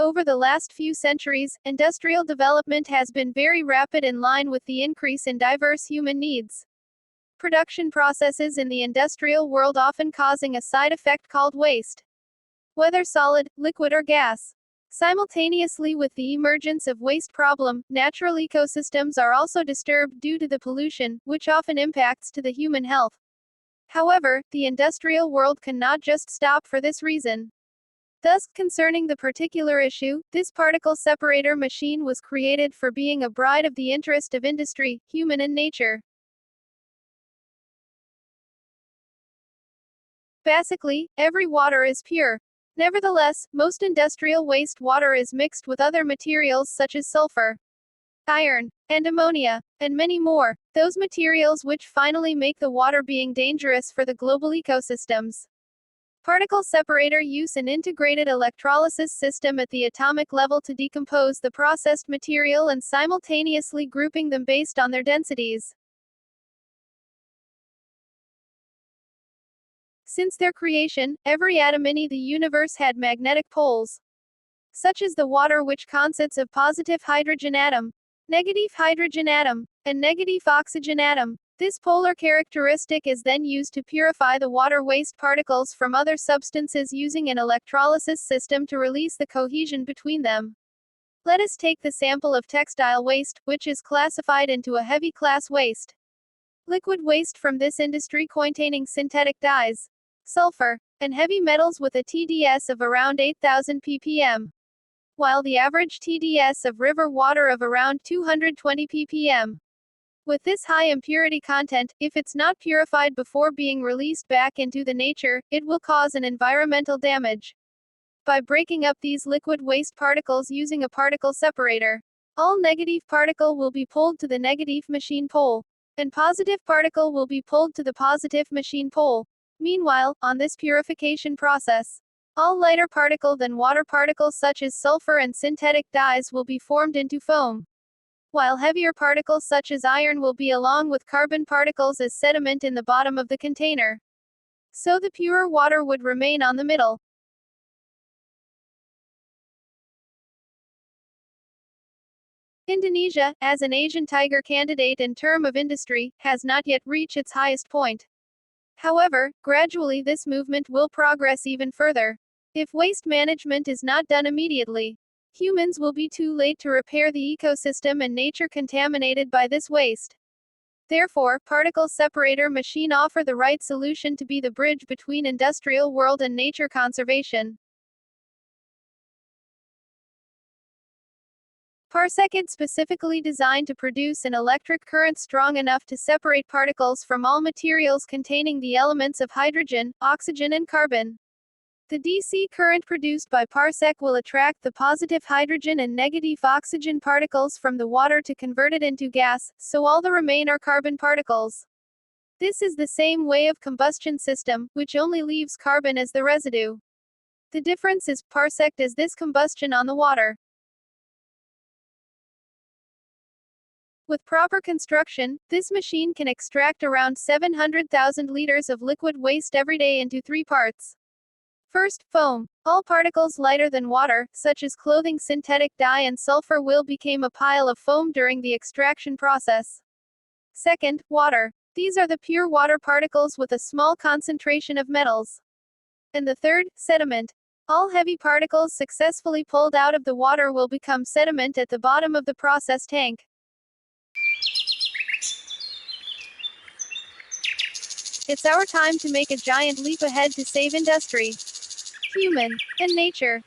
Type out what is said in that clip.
Over the last few centuries, industrial development has been very rapid in line with the increase in diverse human needs. Production processes in the industrial world often causing a side effect called waste, whether solid, liquid or gas. Simultaneously with the emergence of waste problem, natural ecosystems are also disturbed due to the pollution, which often impacts to the human health. However, the industrial world cannot just stop for this reason. Thus, concerning the particular issue, this particle separator machine was created for being a bride of the interest of industry, human and nature. Basically, every water is pure. Nevertheless, most industrial waste water is mixed with other materials such as sulfur, iron, and ammonia, and many more, those materials which finally make the water being dangerous for the global ecosystems. Particle separator use an integrated electrolysis system at the atomic level to decompose the processed material and simultaneously grouping them based on their densities. Since their creation, every atom in the universe had magnetic poles, such as the water, which consists of positive hydrogen atom, negative hydrogen atom, and negative oxygen atom. This polar characteristic is then used to purify the water waste particles from other substances using an electrolysis system to release the cohesion between them. Let us take the sample of textile waste, which is classified into a heavy class waste. Liquid waste from this industry containing synthetic dyes, sulfur, and heavy metals with a TDS of around 8,000 ppm, while the average TDS of river water of around 220 ppm. With this high impurity content, if it's not purified before being released back into the nature, it will cause an environmental damage. By breaking up these liquid waste particles using a particle separator, all negative particle will be pulled to the negative machine pole, and positive particle will be pulled to the positive machine pole. Meanwhile, on this purification process, all lighter particle than water particles such as sulfur and synthetic dyes will be formed into foam, while heavier particles such as iron will be along with carbon particles as sediment in the bottom of the container. So the purer water would remain on the middle. Indonesia, as an Asian tiger candidate in term of industry, has not yet reached its highest point. However, gradually this movement will progress even further. If waste management is not done immediately, humans will be too late to repair the ecosystem and nature contaminated by this waste. Therefore, particle separator machine offer the right solution to be the bridge between industrial world and nature conservation. Parsecid specifically designed to produce an electric current strong enough to separate particles from all materials containing the elements of hydrogen, oxygen and carbon. The DC current produced by Parsec will attract the positive hydrogen and negative oxygen particles from the water to convert it into gas, so all the remain are carbon particles. This is the same way of combustion system, which only leaves carbon as the residue. The difference is, Parsec does this combustion on the water. With proper construction, this machine can extract around 700,000 liters of liquid waste every day into 3 parts. First, foam. All particles lighter than water, such as clothing, synthetic dye and sulfur will become a pile of foam during the extraction process. Second, water. These are the pure water particles with a small concentration of metals. And the third, sediment. All heavy particles successfully pulled out of the water will become sediment at the bottom of the process tank. It's our time to make a giant leap ahead to save industry, human, and nature.